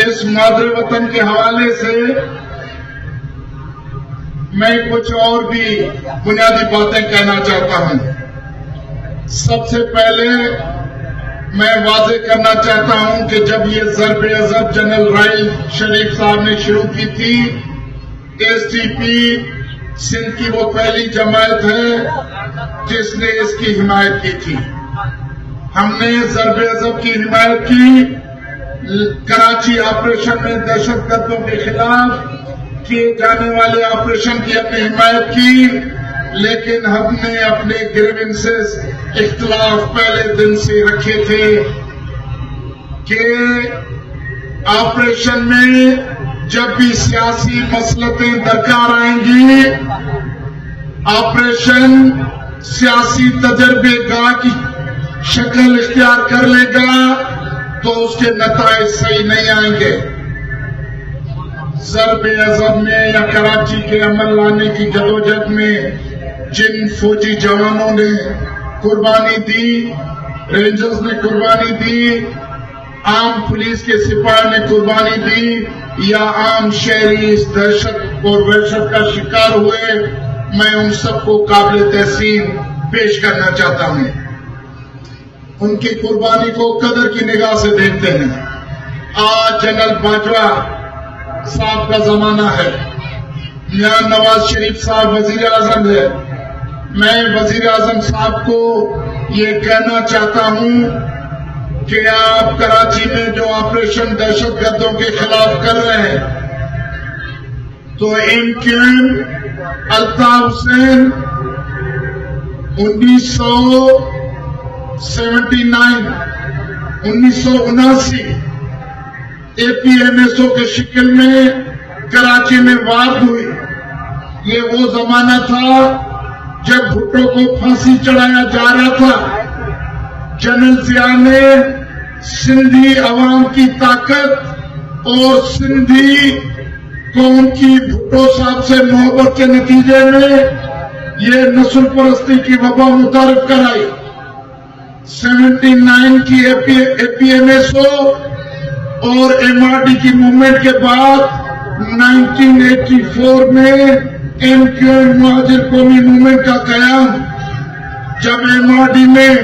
اس مادر وطن کے حوالے سے میں کچھ اور بھی بنیادی باتیں کہنا چاہتا ہوں۔ سب سے پہلے میں واضح کرنا چاہتا ہوں کہ جب یہ ضرب عضب جنرل راحیل شریف صاحب نے شروع کی تھی، ایس ٹی پی سندھ کی وہ پہلی جماعت ہے جس نے اس کی حمایت کی تھی۔ ہم نے ضرب عضب کی حمایت کی، کراچی آپریشن میں دہشت گردوں کے خلاف کیے جانے والے آپریشن کی ہم نے حمایت کی، لیکن ہم نے اپنے گریونسز اختلاف پہلے دن سے رکھے تھے کہ آپریشن میں جب بھی سیاسی مصلحتیں درکار آئیں گی، آپریشن سیاسی تجربے گاہ کی شکل اختیار کر لے گا تو اس کے نتائج صحیح نہیں آئیں گے۔ ضرب عضب میں یا کراچی کے امن لانے کی جدوجہد میں جن فوجی جوانوں نے قربانی دی، رینجرز نے قربانی دی، عام پولیس کے سپاہی نے قربانی دی، یا عام شہری اس دہشت اور وحشت کا شکار ہوئے، میں ان سب کو قابل تحسین پیش کرنا چاہتا ہوں۔ ان کی قربانی کو قدر کی نگاہ سے دیکھتے ہیں۔ آج جنرل باجوہ صاحب کا زمانہ ہے، میاں نواز شریف صاحب وزیر اعظم ہے۔ میں وزیر اعظم صاحب کو یہ کہنا چاہتا ہوں کہ آپ کراچی میں جو آپریشن دہشت گردوں کے خلاف کر رہے ہیں، تو ان کے الطاف حسین 1979 اے پی ایم ایس او کے شکل میں کراچی میں وار ہوئی۔ یہ وہ زمانہ تھا جب بھٹو کو پھانسی چڑھایا جا رہا تھا۔ جنرل ضیاء نے سندھی عوام کی طاقت اور سندھی قوم کی بھٹو صاحب سے محبت کے نتیجے میں یہ نسل پرستی کی وبا متعارف کرائی۔ 79 کی اے پی ایم ایس او اور ایم آر ڈی کی موومنٹ کے بعد 1984 میں ایم کیو ایم مہاجر قومی موومنٹ کا قیام۔ جب ایم آر ڈی میں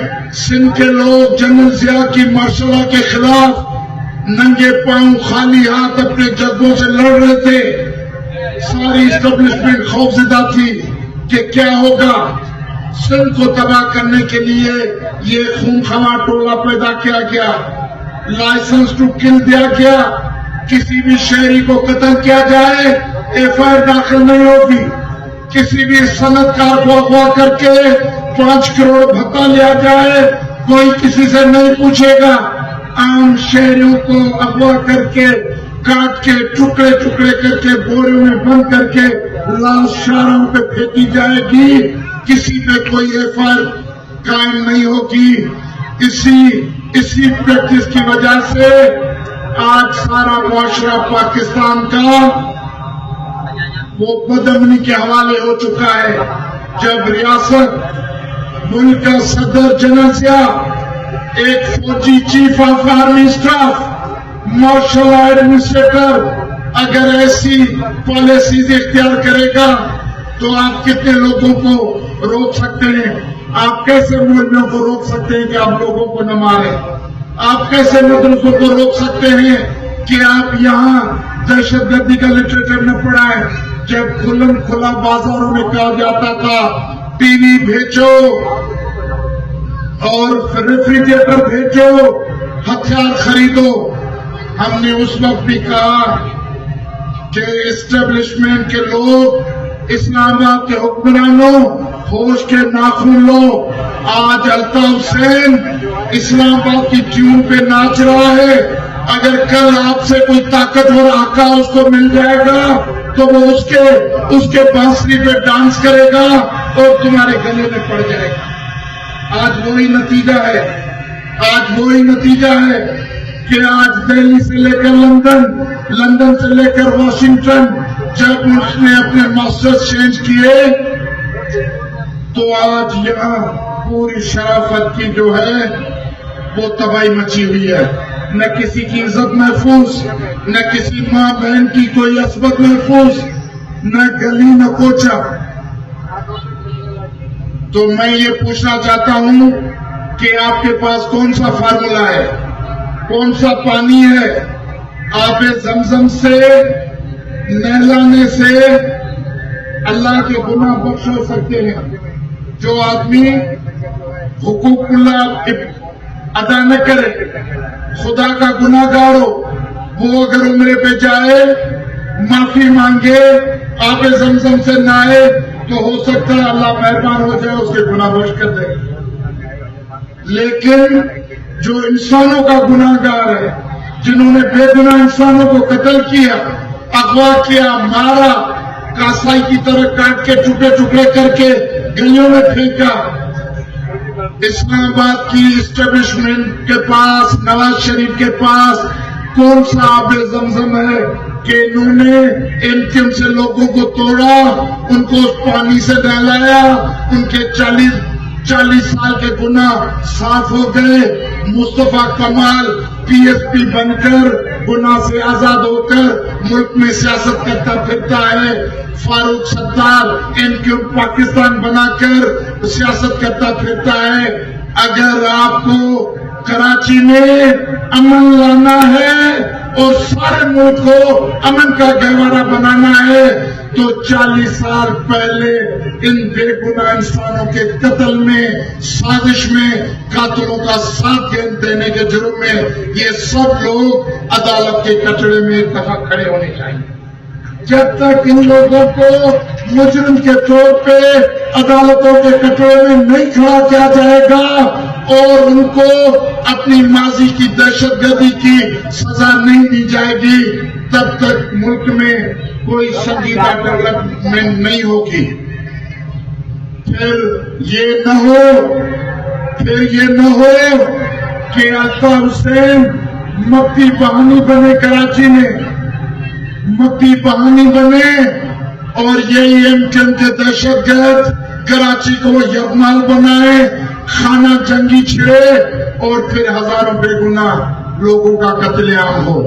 سندھ کے لوگ جنرل ضیاء کی مارشل لا کے خلاف ننگے پاؤں خالی ہاتھ اپنے جذبوں سے لڑ رہے تھے، ساری اسٹیبلشمنٹ خوفزدہ تھی کہ کیا ہوگا۔ سندھ کو تباہ کرنے کے لیے یہ خونخوار ٹولہ پیدا کیا گیا، لائسنس ٹو کل دیا گیا، کسی بھی شہری کو قتل کیا جائے ایف آئی آر داخل نہیں ہوگی، کسی بھی صنعت کار کو اغوا کر کے 5 کروڑ بھتہ لیا جائے کوئی کسی سے نہیں پوچھے گا، عام شہریوں کو اغوا کر کے کاٹ کے ٹکڑے ٹکڑے کر کے بوریوں میں بند کر کے لاش شاہراہوں پہ پھینکی جائے گی، کسی پہ کوئی ایف آئی آر قائم نہیں ہوگی۔ اسی پریکٹس کی وجہ سے آج سارا معاشرہ پاکستان کا وہ بدامنی کے حوالے ہو چکا ہے۔ جب ریاست ملک کا صدر جنرل ضیاء، ایک فوجی chief of army staff, martial law administrator اگر ایسی پالیسیز اختیار کرے گا تو آپ کتنے لوگوں کو روک سکتے ہیں؟ آپ کیسے مولویوں کو روک سکتے ہیں کہ آپ لوگوں کو نہ ماریں؟ آپ کیسے مدرسوں کو روک سکتے ہیں کہ آپ یہاں دہشت گردی کا لٹریچر نہ پڑھائیں؟ جب کھلم کھلا بازاروں میں کہا جاتا تھا ٹی وی بھیجو اور ریفریجریٹر بھیجو، ہتھیار خریدو، ہم نے اس وقت بھی کہا کہ اسٹیبلشمنٹ کے لوگ، اسلام آباد کے حکمرانوں، ہوش کے ناخن لو۔ آج الطاف حسین اسلام آباد کی ٹیون پہ ناچ رہا ہے، اگر کل آپ سے کوئی طاقتور آقا اس کو مل جائے گا تو وہ اس کے بانسری پہ ڈانس کرے گا اور تمہارے گلے میں پڑ جائے گا۔ آج وہی نتیجہ ہے کہ آج دہلی سے لے کر لندن سے لے کر واشنگٹن جب اس نے اپنے ماسٹرز چینج کیے تو آج یہاں پوری شرافت کی جو ہے وہ تباہی مچی ہوئی ہے. نہ کسی کی عزت محفوظ، نہ کسی ماں بہن کی کوئی عصمت محفوظ، نہ گلی نہ کوچہ. تو میں یہ پوچھنا چاہتا ہوں کہ آپ کے پاس کون سا فارمولا ہے، کون سا پانی ہے؟ آب زمزم سے نہلانے سے اللہ کے گناہ بخش ہو سکتے ہیں. جو آدمی حقوق اللہ ادا نہ کرے، خدا کا گناہ گار ہو، وہ اگر عمرے پہ جائے، معافی مانگے، آب زمزم سے نہائے تو ہو سکتا ہے اللہ مہربان ہو جائے، اس کے گناہ بخش کر دے. لیکن جو انسانوں کا گناہ گار ہے، جنہوں نے بے گناہ انسانوں کو قتل کیا، اغوا کیا، مارا، کاسائی کی طرح کاٹ کے ٹکڑے ٹکڑے کر کے گلیوں میں پھینکا، اسلام آباد کی اسٹیبلشمنٹ کے پاس، نواز شریف کے پاس کون سا آب زمزم ہے کہ انہوں نے ان سے لوگوں کو توڑا، ان کو اس پانی سے نہلایا، ان کے 40 سال کے گناہ صاف ہو گئے. مصطفیٰ کمال پی ایس پی بن کر گناہ سے آزاد ہو کر ملک میں سیاست کرتا پھرتا ہے. فاروق ستار انکم پاکستان بنا کر سیاست کرتا پھرتا ہے. اگر آپ کو کراچی میں امن لانا ہے اور سارے ملک کو امن کا گہوارہ بنانا ہے تو 40 سال پہلے ان بے گناہ انسانوں کے قتل میں، سازش میں، قاتلوں کا ساتھ دینے کے جرم میں یہ سب لوگ عدالت کے کٹڑے میں ایک دفعہ کھڑے ہونے چاہیے. جب تک ان لوگوں کو مجرم کے طور پہ عدالتوں کے کٹڑے میں نہیں کھڑا کیا جائے گا اور ان کو اپنی ماضی کی دہشت گردی کی سزا نہیں دی جائے گی، تب تک ملک میں کوئی سنجیدہ ڈیولپمنٹ نہیں ہوگی. پھر یہ نہ ہو کہ الطاف حسین مکی بہانی بنے، کراچی میں مکی بہانی بنے اور یہی ایم کے دہشت گرد کراچی کو یرغمال بنائے، خانہ جنگی چھڑے اور پھر ہزاروں بے گناہ لوگوں کا قتل عام ہو.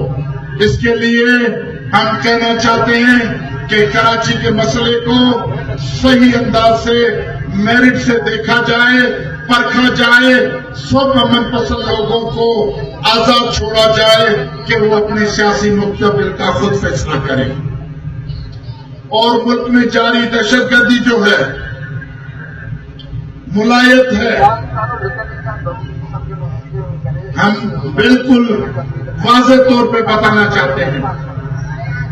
اس کے لیے ہم کہنا چاہتے ہیں کہ کراچی کے مسئلے کو صحیح انداز سے میرٹ سے دیکھا جائے، پرکھا جائے، سب امن پسند لوگوں کو آزاد چھوڑا جائے کہ وہ اپنے سیاسی مستقبل کا خود فیصلہ کریں. اور ملک میں جاری دہشت گردی جو ہے، ملائت ہے، ہم بالکل واضح طور پہ بتانا چاہتے ہیں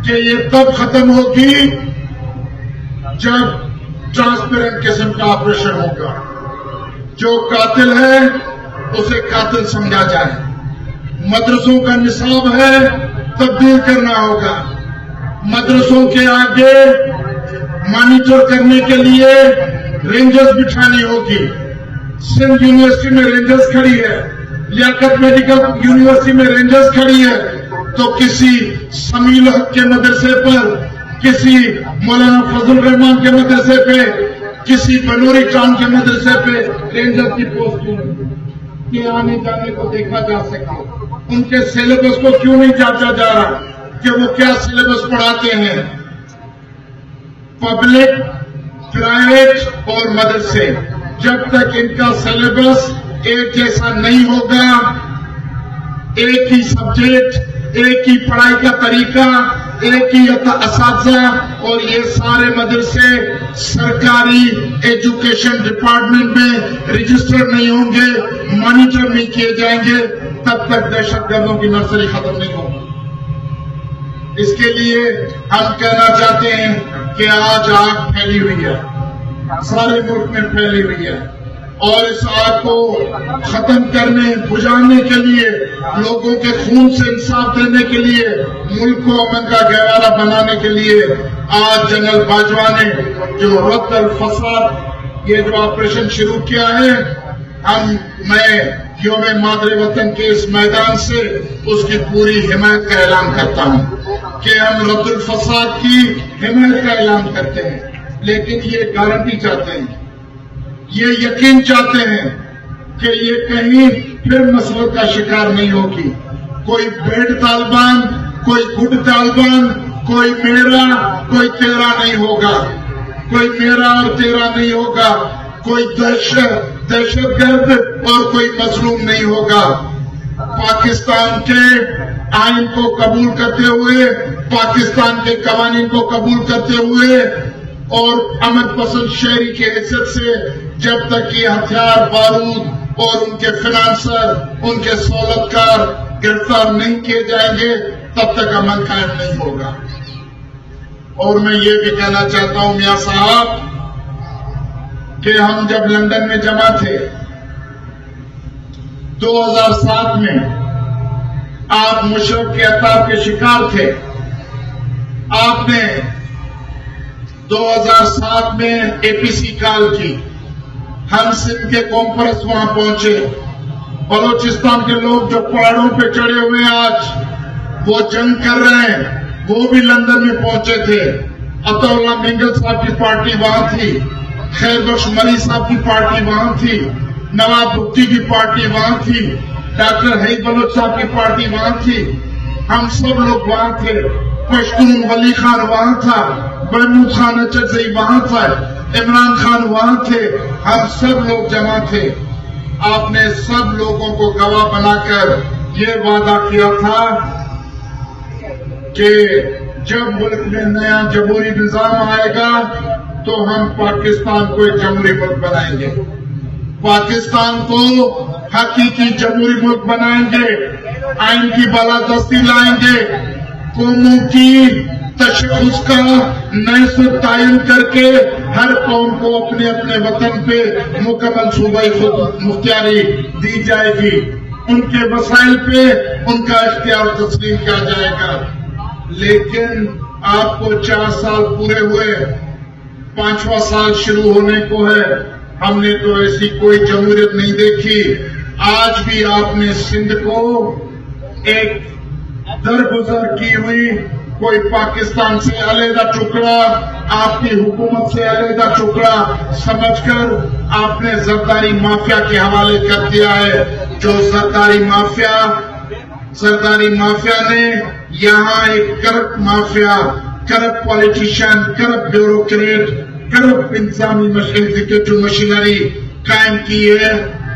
کہ یہ تب ختم ہوگی جب ٹرانسپیرنٹ قسم کا آپریشن ہوگا. جو قاتل ہے اسے قاتل سمجھا جائے. مدرسوں کا نصاب ہے، تبدیل کرنا ہوگا. مدرسوں کے آگے مانیٹر کرنے کے لیے رینجرز بٹھانی ہوگی. سندھ یونیورسٹی میں رینجرز کھڑی ہے، لیاقت میڈیکل یونیورسٹی میں رینجرز کھڑی ہے، تو کسی سمیل حق کے مدرسے پر، کسی مولانا فضل الرحمان کے مدرسے پہ، کسی بنوری ٹاؤن کے مدرسے پہ رینجر کی پوسٹ کے آنے جانے کو دیکھا جا سکے. ان کے سیلیبس کو کیوں نہیں جانچا جا رہا کہ وہ کیا سیلیبس پڑھاتے ہیں؟ پبلک، پرائیویٹ اور مدرسے، جب تک ان کا سیلیبس ایک جیسا نہیں ہوگا، ایک ہی سبجیکٹ، ایک ہی پڑھائی کا طریقہ، ایک ہی اساتذہ، اور یہ سارے مدرسے سرکاری ایجوکیشن ڈپارٹمنٹ میں رجسٹر نہیں ہوں گے، مانیٹر نہیں کیے جائیں گے، تب تک دہشت گردوں کی نرسری ختم نہیں ہوگی. اس کے لیے ہم کہنا چاہتے ہیں کہ آج آگ پھیلی ہوئی ہے، سارے ملک میں پھیلی ہوئی ہے، اور اس آگ کو ختم کرنے، بجھانے کے لیے، لوگوں کے خون سے انصاف دینے کے لیے، ملک کو امن کا گہوارہ بنانے کے لیے آج جنرل باجوہ نے جو رد الفساد یہ جو آپریشن شروع کیا ہے، میں یوم مادر وطن کے اس میدان سے اس کی پوری حمایت کا اعلان کرتا ہوں کہ ہم رد الفساد کی حمایت کا اعلان کرتے ہیں، لیکن یہ گارنٹی چاہتے ہیں یہ یقین چاہتے ہیں کہ یہ کہیں پھر مسئلہ کا شکار نہیں ہوگی. کوئی بیڈ طالبان، کوئی گڈ طالبان، کوئی میرا کوئی تیرا نہیں ہوگا، کوئی میرا اور تیرا نہیں ہوگا، کوئی دہشت گرد اور کوئی مظلوم نہیں ہوگا. پاکستان کے آئین کو قبول کرتے ہوئے، پاکستان کے قوانین کو قبول کرتے ہوئے اور امن پسند شہری کی حیثیت سے جب تک یہ ہتھیار بارود اور ان کے فنانسر، ان کے سہولتکار گرفتار نہیں کیے جائیں گے تب تک امن قائم نہیں ہوگا. اور میں یہ بھی کہنا چاہتا ہوں میاں صاحب کہ ہم جب لندن میں جمع تھے 2007 میں، آپ مشرف کے عطاب کے شکار تھے. آپ نے 2007 میں اے پی سی کال کی، ہم سندھ کے کانفرنس وہاں پہنچے. بلوچستان کے لوگ جو پہاڑوں پہ چڑھے ہوئے ہیں آج، وہ جنگ کر رہے ہیں، وہ بھی لندن میں پہنچے تھے. عطا اللہ مینگل صاحب کی پارٹی وہاں تھی، خیر بخش مری صاحب کی پارٹی وہاں تھی، نواب بھٹی کی پارٹی وہاں تھی، ڈاکٹر حی بلوچ صاحب کی پارٹی وہاں تھی. ہم سب لوگ وہاں تھے. پشتون ولی خان وہاں تھا، محمود خان اچرزئی وہاں تھا، عمران خان وہاں تھے. ہم سب لوگ جمع تھے. آپ نے سب لوگوں کو گواہ بنا کر یہ وعدہ کیا تھا کہ جب ملک میں نیا جمہوری نظام آئے گا تو ہم پاکستان کو ایک جمہوری ملک بنائیں گے، پاکستان کو حقیقی جمہوری ملک بنائیں گے، آئین کی بالادستی لائیں گے، قوموں کی تشخص کا نئے تعین کر کے ہر قوم کو اپنے اپنے وطن پہ مکمل صوبائی خود مختاری دی جائے گی، ان کے مسائل پہ ان کا اختیار تسلیم کیا جائے گا. لیکن آپ کو 4 سال پورے ہوئے، 5واں سال شروع ہونے کو ہے. ہم نے تو ایسی کوئی جمہوریت نہیں دیکھی. آج بھی آپ نے سندھ کو ایک درگزر کی ہوئی کوئی پاکستان سے علیحدہ ٹکڑا، آپ کی حکومت سے علیحدہ ٹکڑا سمجھ کر آپ نے زرداری مافیا کے حوالے کر دیا ہے. جو زرداری مافیا نے یہاں ایک corrupt mafia, corrupt politician, corrupt bureaucrat, corrupt انتظامی ایگزیکٹو مشینری قائم کی ہے،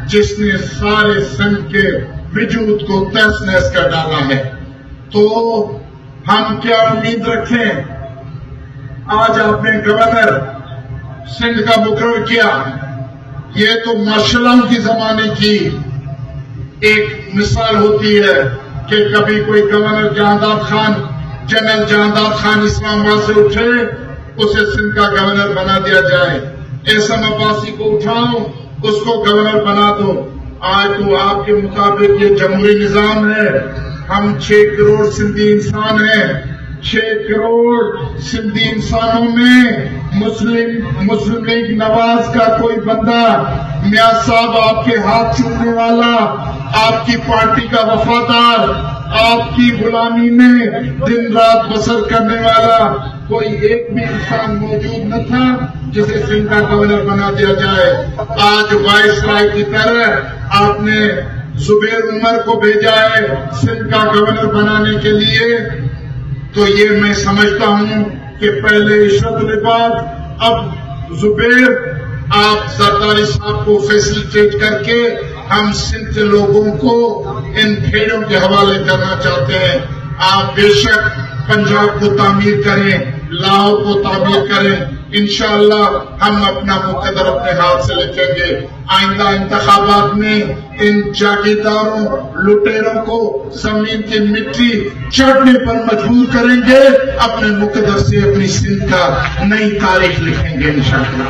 جس نے سارے سندھ کے وجود کو تہس نہس کر ڈالا ہے. تو ہم کیا امید رکھیں؟ آج آپ نے گورنر سندھ کا مقرر کیا. یہ تو ماشاءاللہ کی زمانے کی ایک مثال ہوتی ہے کہ کبھی کوئی گورنر جہانداد خان، جنرل جہانداد خان اسلام آباد سے اٹھے، اسے سندھ کا گورنر بنا دیا جائے. احسن عباسی کو اٹھاؤ، اس کو گورنر بنا دو. آج تو آپ کے مطابق یہ جمہوری نظام ہے. ہم 6 کروڑ سندھی انسان ہیں. 6 کروڑ سندھی انسانوں میں مسلم لیگ نواز کا کوئی بندہ، میاں صاحب آپ کے ہاتھ چومنے والا، آپ کی پارٹی کا وفادار، آپ کی غلامی میں دن رات بسر کرنے والا کوئی ایک بھی انسان موجود نہ تھا جسے سندھ کا گورنر بنا دیا جائے. آج وائس رائے کی طرح آپ نے زبیر عمر کو بھیجا ہے سندھ کا گورنر بنانے کے لیے. تو یہ میں سمجھتا ہوں کہ پہلے عشرت العباد، اب زبیر، آپ زرداری صاحب کو فیسلیٹیٹ کر کے ہم سندھ کے لوگوں کو ان کھیڑوں کے حوالے کرنا چاہتے ہیں. آپ بے شک پنجاب کو تعمیر کریں، لاہور کو تعمیر کریں. انشاءاللہ ہم اپنا مقدر اپنے ہاتھ سے لکھیں گے. آئندہ انتخابات میں ان جاگیرداروں، لٹیروں کو زمین کی مٹی چڑھنے پر مجبور کریں گے. اپنے مقدر سے اپنی سندھ کا نئی تاریخ لکھیں گے انشاءاللہ.